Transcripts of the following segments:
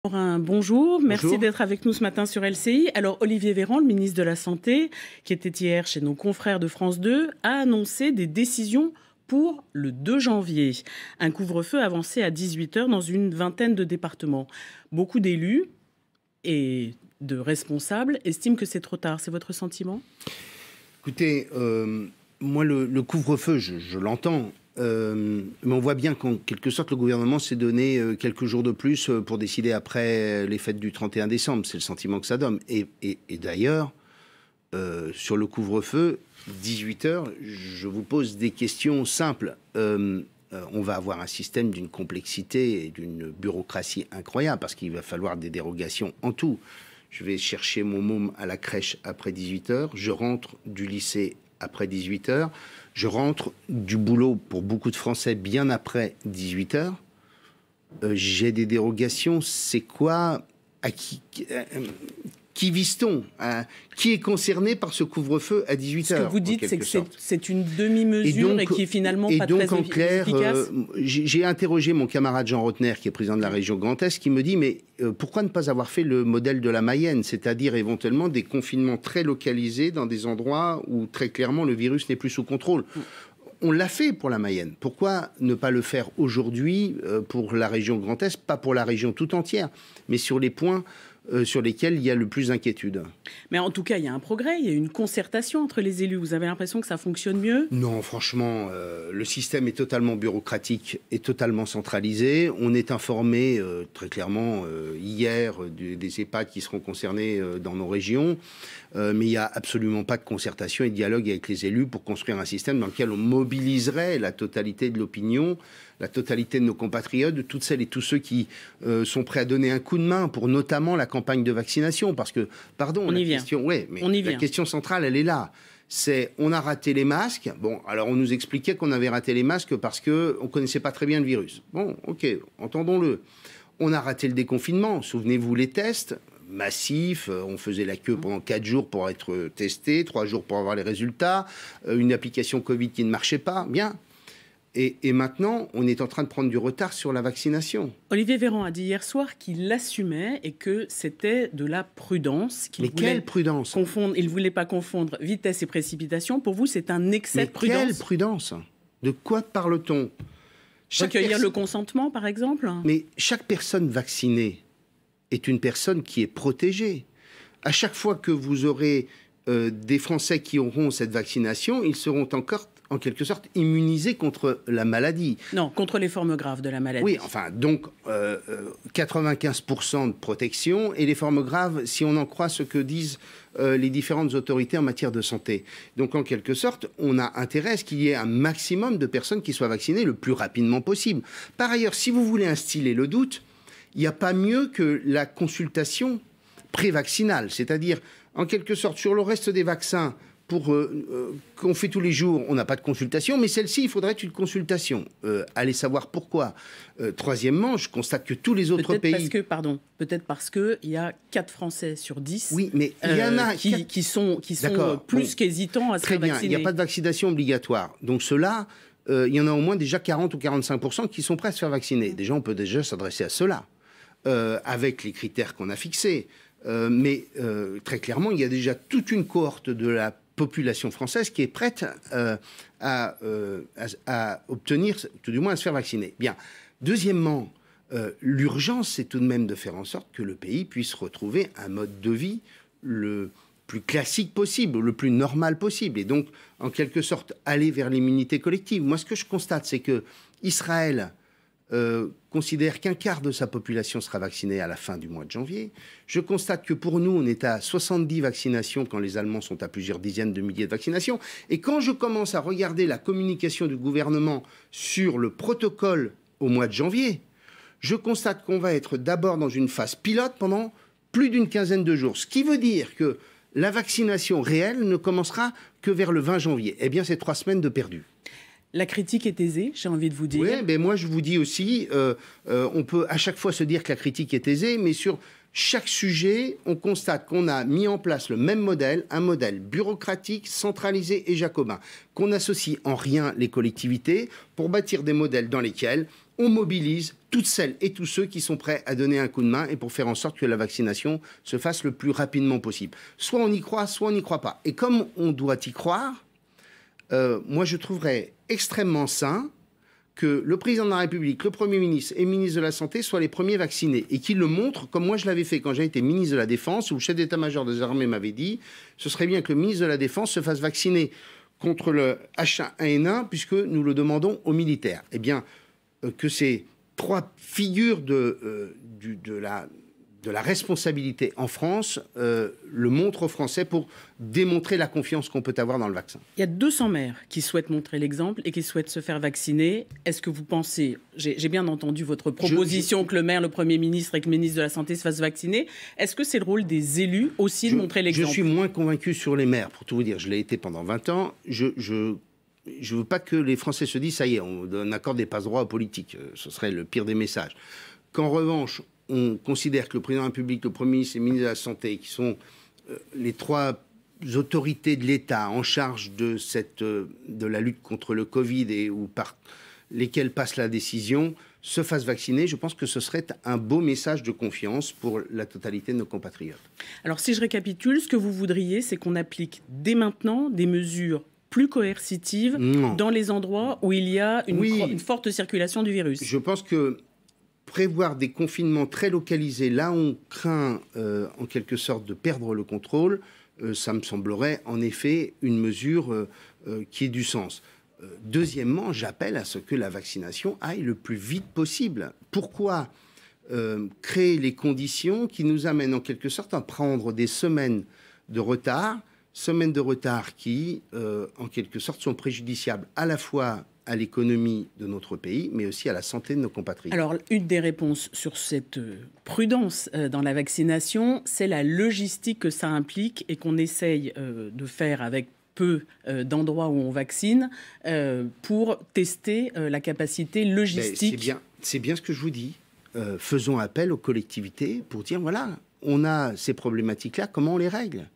Bonjour, merci Bonjour. d'être avec nous ce matin sur LCI. Alors Olivier Véran, le ministre de la Santé, qui était hier chez nos confrères de France 2, a annoncé des décisions pour le 2 janvier. Un couvre-feu avancé à 18 h dans une vingtaine de départements. Beaucoup d'élus et de responsables estiment que c'est trop tard. C'est votre sentiment ? Écoutez, moi le couvre-feu, je l'entends. Mais on voit bien qu'en quelque sorte, le gouvernement s'est donné quelques jours de plus pour décider après les fêtes du 31 décembre. C'est le sentiment que ça donne. Et d'ailleurs, sur le couvre-feu, 18 h, je vous pose des questions simples. On va avoir un système d'une complexité et d'une bureaucratie incroyable parce qu'il va falloir des dérogations en tout. Je vais chercher mon môme à la crèche après 18 h. Je rentre du lycée après 18 h. Je rentre du boulot pour beaucoup de Français bien après 18 h. J'ai des dérogations. C'est quoi? À qui vise-t-on? Qui est concerné par ce couvre-feu à 18 h? Ce que vous dites, c'est que c'est une demi-mesure et qui est finalement pas très efficace. Et donc, en clair, j'ai interrogé mon camarade Jean Rotner, qui est président de la région Grand Est, qui me dit, mais pourquoi ne pas avoir fait le modèle de la Mayenne, c'est-à-dire éventuellement des confinements très localisés dans des endroits où très clairement le virus n'est plus sous contrôle? On l'a fait pour la Mayenne. Pourquoi ne pas le faire aujourd'hui pour la région Grand Est, pas pour la région tout entière, mais sur les points sur lesquels il y a le plus d'inquiétude? Mais en tout cas, il y a un progrès, il y a une concertation entre les élus. Vous avez l'impression que ça fonctionne mieux? Non, franchement, le système est totalement bureaucratique et totalement centralisé. On est informé très clairement hier des EHPAD qui seront concernés dans nos régions. Mais il n'y a absolument pas de concertation et de dialogue avec les élus pour construire un système dans lequel on mobiliserait la totalité de l'opinion, la totalité de nos compatriotes, toutes celles et tous ceux qui sont prêts à donner un coup de main pour notamment la campagne de vaccination. Parce que, pardon, la question centrale, elle est là. C'est, on a raté les masques. Bon, alors on nous expliquait qu'on avait raté les masques parce qu'on ne connaissait pas très bien le virus. Bon, ok, entendons-le. On a raté le déconfinement. Souvenez-vous les tests massif, on faisait la queue pendant 4 jours pour être testé, 3 jours pour avoir les résultats, une application Covid qui ne marchait pas, bien. Et maintenant, on est en train de prendre du retard sur la vaccination. Olivier Véran a dit hier soir qu'il l'assumait et que c'était de la prudence. Mais quelle prudence? Il ne voulait pas confondre vitesse et précipitation. Pour vous, c'est un excès de prudence. Quelle prudence? De quoi parle-t-on? Recueillir le consentement, par exemple? Mais chaque personne vaccinée est une personne qui est protégée. À chaque fois que vous aurez des Français qui auront cette vaccination, ils seront encore, en quelque sorte, immunisés contre la maladie. Non, contre les formes graves de la maladie. Oui, enfin, donc 95% de protection et les formes graves, si on en croit ce que disent les différentes autorités en matière de santé. Donc, en quelque sorte, on a intérêt à ce qu'il y ait un maximum de personnes qui soient vaccinées le plus rapidement possible. Par ailleurs, si vous voulez instiller le doute, il n'y a pas mieux que la consultation pré-vaccinale, c'est-à-dire, en quelque sorte, sur le reste des vaccins qu'on fait tous les jours, on n'a pas de consultation, mais celle-ci, il faudrait une consultation. Allez savoir pourquoi. Troisièmement, je constate que tous les autres pays... Peut-être parce qu'il y a 4 Français sur 10 oui, mais il y en a qui sont plus qu'hésitants à se faire vacciner. Très bien, il n'y a pas de vaccination obligatoire. Donc ceux-là, il y en a au moins déjà 40 ou 45% qui sont prêts à se faire vacciner. Déjà, on peut déjà s'adresser à ceux-là. Avec les critères qu'on a fixés. Mais très clairement, il y a déjà toute une cohorte de la population française qui est prête à obtenir, tout du moins à se faire vacciner. Bien. Deuxièmement, l'urgence, c'est tout de même de faire en sorte que le pays puisse retrouver un mode de vie le plus classique possible, le plus normal possible. Et donc, en quelque sorte, aller vers l'immunité collective. Moi, ce que je constate, c'est que Israël considère qu'un quart de sa population sera vaccinée à la fin du mois de janvier. Je constate que pour nous, on est à 70 vaccinations quand les Allemands sont à plusieurs dizaines de milliers de vaccinations. Et quand je commence à regarder la communication du gouvernement sur le protocole au mois de janvier, je constate qu'on va être d'abord dans une phase pilote pendant plus d'une quinzaine de jours. Ce qui veut dire que la vaccination réelle ne commencera que vers le 20 janvier. Eh bien, c'est 3 semaines de perdu. La critique est aisée, j'ai envie de vous dire. Oui, mais moi je vous dis aussi, on peut à chaque fois se dire que la critique est aisée, mais sur chaque sujet, on constate qu'on a mis en place le même modèle, un modèle bureaucratique, centralisé et jacobin, qu'on n'associe en rien les collectivités pour bâtir des modèles dans lesquels on mobilise toutes celles et tous ceux qui sont prêts à donner un coup de main et pour faire en sorte que la vaccination se fasse le plus rapidement possible. Soit on y croit, soit on n'y croit pas. Et comme on doit y croire, moi je trouverais extrêmement sain que le président de la République, le Premier ministre et le ministre de la Santé soient les premiers vaccinés et qu'ils le montrent comme moi je l'avais fait quand j'ai été ministre de la Défense, où le chef d'état-major des armées m'avait dit ce serait bien que le ministre de la Défense se fasse vacciner contre le H1N1 puisque nous le demandons aux militaires. Eh bien, que ces trois figures de la responsabilité en France le montrent aux Français pour démontrer la confiance qu'on peut avoir dans le vaccin. Il y a 200 maires qui souhaitent montrer l'exemple et qui souhaitent se faire vacciner. Est-ce que vous pensez, j'ai bien entendu votre proposition que le maire, le Premier ministre et que le ministre de la Santé se fassent vacciner, est-ce que c'est le rôle des élus aussi de montrer l'exemple? Je suis moins convaincu sur les maires, pour tout vous dire. Je l'ai été pendant 20 ans. Je ne veux pas que les Français se disent ça y est, on accorde des passe-droits aux politiques. Ce serait le pire des messages. Qu'en revanche, on considère que le président de la République, le Premier ministre et le ministre de la Santé, qui sont les trois autorités de l'État en charge de la lutte contre le Covid et par lesquelles passe la décision, se fassent vacciner. Je pense que ce serait un beau message de confiance pour la totalité de nos compatriotes. Alors si je récapitule, ce que vous voudriez, c'est qu'on applique dès maintenant des mesures plus coercitives dans les endroits où il y a une forte circulation du virus. Je pense que prévoir des confinements très localisés, là où on craint en quelque sorte de perdre le contrôle, ça me semblerait en effet une mesure qui ait du sens. Deuxièmement, j'appelle à ce que la vaccination aille le plus vite possible. Pourquoi créer les conditions qui nous amènent en quelque sorte à prendre des semaines de retard qui, en quelque sorte, sont préjudiciables à la fois à l'économie de notre pays, mais aussi à la santé de nos compatriotes. Alors, une des réponses sur cette prudence dans la vaccination, c'est la logistique que ça implique et qu'on essaye de faire avec peu d'endroits où on vaccine pour tester la capacité logistique. C'est bien ce que je vous dis. Faisons appel aux collectivités pour dire, voilà, on a ces problématiques-là, comment on les règle ?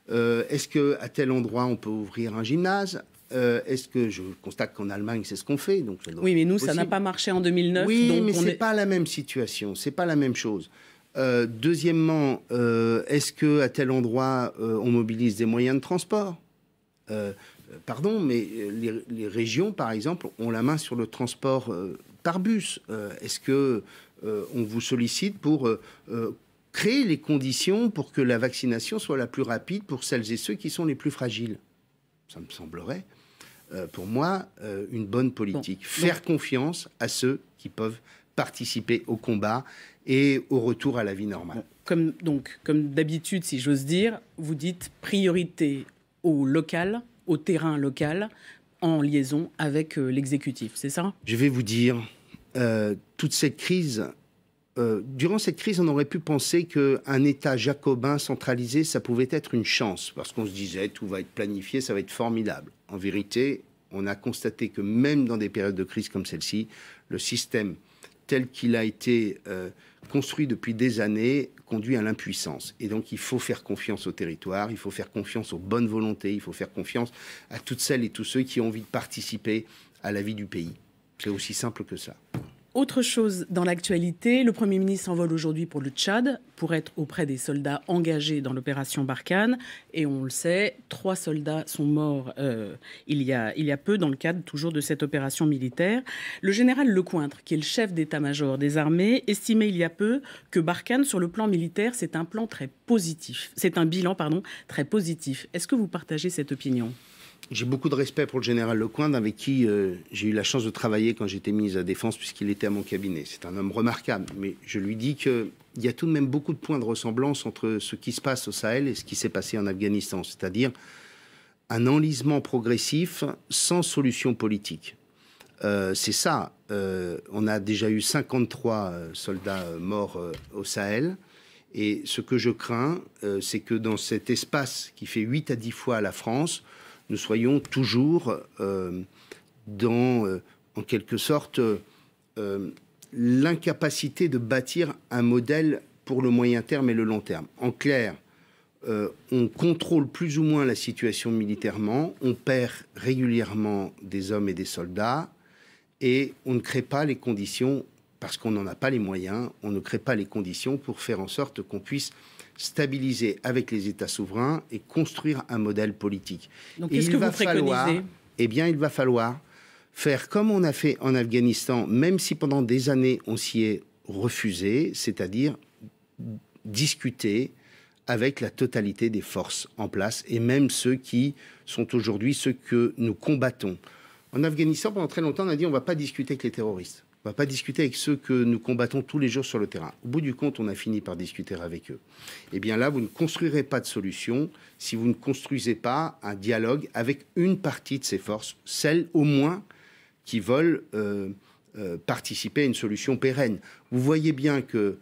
Est-ce qu'à tel endroit, on peut ouvrir un gymnase ? Est-ce que je constate qu'en Allemagne, c'est ce qu'on fait, donc oui, mais nous, ça n'a pas marché en 2009. Oui, donc mais c'est pas la même situation, c'est pas la même chose. Deuxièmement, est-ce qu'à tel endroit, on mobilise des moyens de transport ? Pardon, mais les régions, par exemple, ont la main sur le transport par bus. Est-ce que on vous sollicite pour créer les conditions pour que la vaccination soit la plus rapide pour celles et ceux qui sont les plus fragiles ? Ça me semblerait, pour moi, une bonne politique. Faire confiance à ceux qui peuvent participer au combat et au retour à la vie normale. Comme d'habitude, si j'ose dire, vous dites priorité au local, au terrain local, en liaison avec l'exécutif, c'est ça ? Je vais vous dire, toute cette crise... durant cette crise, on aurait pu penser qu'un État jacobin centralisé, ça pouvait être une chance, parce qu'on se disait tout va être planifié, ça va être formidable. En vérité, on a constaté que même dans des périodes de crise comme celle-ci, le système tel qu'il a été construit depuis des années conduit à l'impuissance. Et donc il faut faire confiance au territoire, il faut faire confiance aux bonnes volontés, il faut faire confiance à toutes celles et tous ceux qui ont envie de participer à la vie du pays. C'est aussi simple que ça. Autre chose dans l'actualité, le Premier ministre s'envole aujourd'hui pour le Tchad pour être auprès des soldats engagés dans l'opération Barkhane. Et on le sait, 3 soldats sont morts il y a peu dans le cadre toujours de cette opération militaire. Le général Lecointre, qui est le chef d'état-major des armées, estimait il y a peu que Barkhane, sur le plan militaire, c'est un bilan très positif. Est-ce que vous partagez cette opinion ? J'ai beaucoup de respect pour le général Lecointre, avec qui j'ai eu la chance de travailler quand j'étais ministre de la Défense, puisqu'il était à mon cabinet. C'est un homme remarquable, mais je lui dis qu'il y a tout de même beaucoup de points de ressemblance entre ce qui se passe au Sahel et ce qui s'est passé en Afghanistan, c'est-à-dire un enlisement progressif sans solution politique. C'est ça. On a déjà eu 53 soldats morts au Sahel. Et ce que je crains, c'est que dans cet espace qui fait 8 à 10 fois la France, nous soyons toujours dans, en quelque sorte, l'incapacité de bâtir un modèle pour le moyen terme et le long terme. En clair, on contrôle plus ou moins la situation militairement, on perd régulièrement des hommes et des soldats, et on ne crée pas les conditions parce qu'on n'en a pas les moyens, on ne crée pas les conditions pour faire en sorte qu'on puisse stabiliser avec les États souverains et construire un modèle politique. Donc, qu'est-ce que vous préconisez ? Eh bien, il va falloir faire comme on a fait en Afghanistan, même si pendant des années on s'y est refusé, c'est-à-dire discuter avec la totalité des forces en place, et même ceux qui sont aujourd'hui ceux que nous combattons. En Afghanistan, pendant très longtemps, on a dit on ne va pas discuter avec les terroristes. On ne va pas discuter avec ceux que nous combattons tous les jours sur le terrain. Au bout du compte, on a fini par discuter avec eux. Eh bien là, vous ne construirez pas de solution si vous ne construisez pas un dialogue avec une partie de ces forces, celles au moins qui veulent participer à une solution pérenne. Vous voyez bien que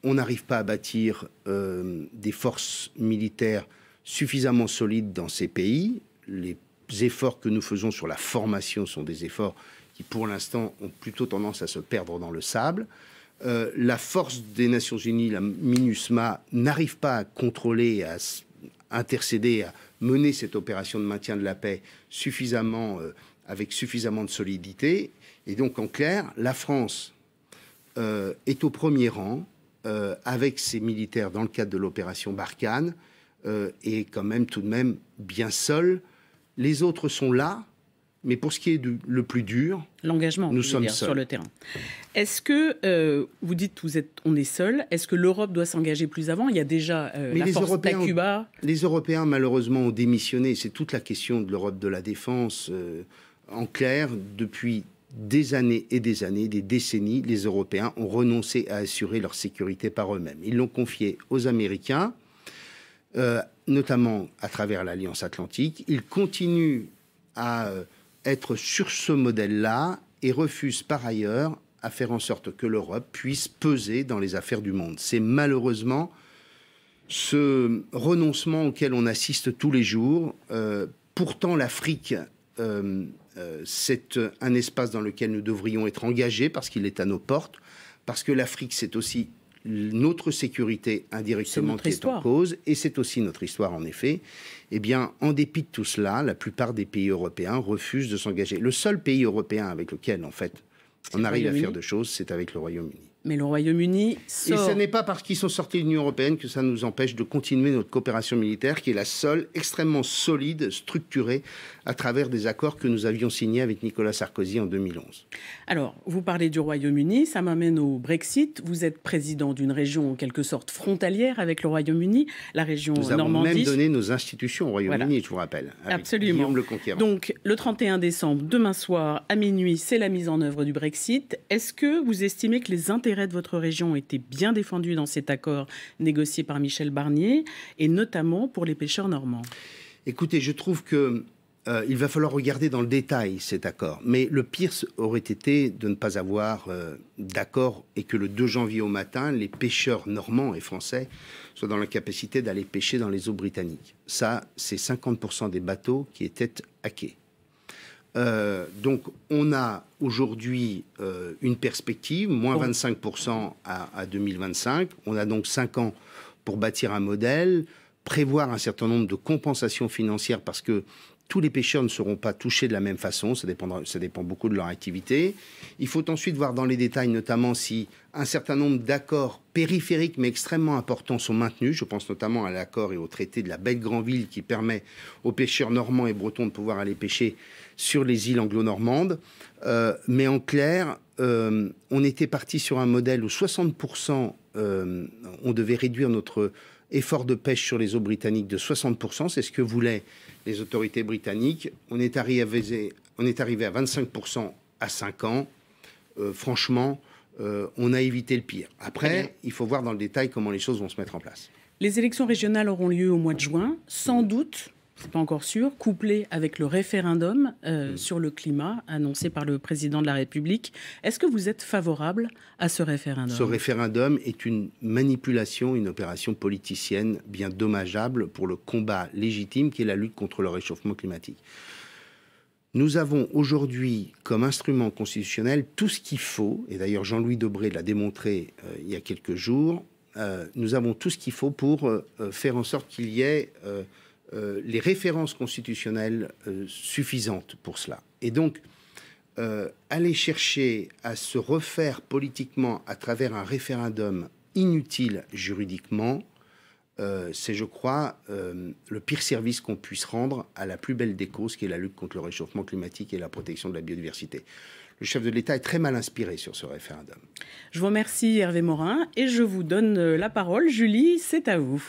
on n'arrive pas à bâtir des forces militaires suffisamment solides dans ces pays. Les efforts que nous faisons sur la formation sont des efforts qui, pour l'instant, ont plutôt tendance à se perdre dans le sable. La force des Nations Unies, la MINUSMA, n'arrive pas à contrôler, à intercéder, à mener cette opération de maintien de la paix avec suffisamment de solidité. Et donc, en clair, la France est au premier rang avec ses militaires dans le cadre de l'opération Barkhane et quand même tout de même bien seule. Les autres sont là, mais pour ce qui est le plus dur, l'engagement, nous sommes seuls sur le terrain. Est-ce que, vous dites on est seul, est-ce que l'Europe doit s'engager plus avant ? Il y a déjà la force Takuba. Les Européens, malheureusement, ont démissionné. C'est toute la question de l'Europe de la défense. En clair, depuis des années et des années, des décennies, les Européens ont renoncé à assurer leur sécurité par eux-mêmes. Ils l'ont confié aux Américains, notamment à travers l'Alliance Atlantique. Ils continuent à être sur ce modèle-là et refusent par ailleurs à faire en sorte que l'Europe puisse peser dans les affaires du monde. C'est malheureusement ce renoncement auquel on assiste tous les jours. Pourtant, l'Afrique, c'est un espace dans lequel nous devrions être engagés parce qu'il est à nos portes, parce que l'Afrique, c'est aussi notre sécurité indirectement qui est en cause, et c'est aussi notre histoire en effet. Eh bien, en dépit de tout cela, la plupart des pays européens refusent de s'engager. Le seul pays européen avec lequel, en fait, on arrive à faire des choses, c'est avec le Royaume-Uni. Mais le Royaume-Uni sort... Et ce n'est pas parce qu'ils sont sortis de l'Union européenne que ça nous empêche de continuer notre coopération militaire, qui est la seule extrêmement solide, structurée, à travers des accords que nous avions signés avec Nicolas Sarkozy en 2011. Alors, vous parlez du Royaume-Uni, ça m'amène au Brexit. Vous êtes président d'une région en quelque sorte frontalière avec le Royaume-Uni, la région Normandie. Nous avons même donné nos institutions au Royaume-Uni, voilà. Je vous rappelle. Absolument. Guillaume le Conquérant. Donc, le 31 décembre, demain soir, à minuit, c'est la mise en œuvre du Brexit. Est-ce que vous estimez que les intérêts de votre région ont été bien défendus dans cet accord négocié par Michel Barnier, et notamment pour les pêcheurs normands? Écoutez, je trouve que il va falloir regarder dans le détail cet accord. Mais le pire aurait été de ne pas avoir d'accord et que le 2 janvier au matin, les pêcheurs normands et français soient dans la capacité d'aller pêcher dans les eaux britanniques. Ça, c'est 50% des bateaux qui étaient hackés. Donc, on a aujourd'hui une perspective, moins 25% à 2025. On a donc 5 ans pour bâtir un modèle, prévoir un certain nombre de compensations financières parce que tous les pêcheurs ne seront pas touchés de la même façon, ça dépend beaucoup de leur activité. Il faut ensuite voir dans les détails, notamment si un certain nombre d'accords périphériques mais extrêmement importants sont maintenus. Je pense notamment à l'accord et au traité de la baie de Granville qui permet aux pêcheurs normands et bretons de pouvoir aller pêcher sur les îles anglo-normandes. Mais en clair, on était parti sur un modèle où 60%, on devait réduire notre effort de pêche sur les eaux britanniques de 60%, c'est ce que voulaient les autorités britanniques. On est arrivé à 25% à 5 ans. Franchement, on a évité le pire. Après, il faut voir dans le détail comment les choses vont se mettre en place. Les élections régionales auront lieu au mois de juin, sans doute, c'est pas encore sûr, couplé avec le référendum sur le climat annoncé par le président de la République. Est-ce que vous êtes favorable à ce référendum ? Ce référendum est une manipulation, une opération politicienne bien dommageable pour le combat légitime qui est la lutte contre le réchauffement climatique. Nous avons aujourd'hui comme instrument constitutionnel tout ce qu'il faut, et d'ailleurs Jean-Louis Debré l'a démontré il y a quelques jours, nous avons tout ce qu'il faut pour faire en sorte qu'il y ait les références constitutionnelles suffisantes pour cela. Et donc, aller chercher à se refaire politiquement à travers un référendum inutile juridiquement, c'est, je crois, le pire service qu'on puisse rendre à la plus belle des causes, qui est la lutte contre le réchauffement climatique et la protection de la biodiversité. Le chef de l'État est très mal inspiré sur ce référendum. Je vous remercie Hervé Morin et je vous donne la parole. Julie, c'est à vous.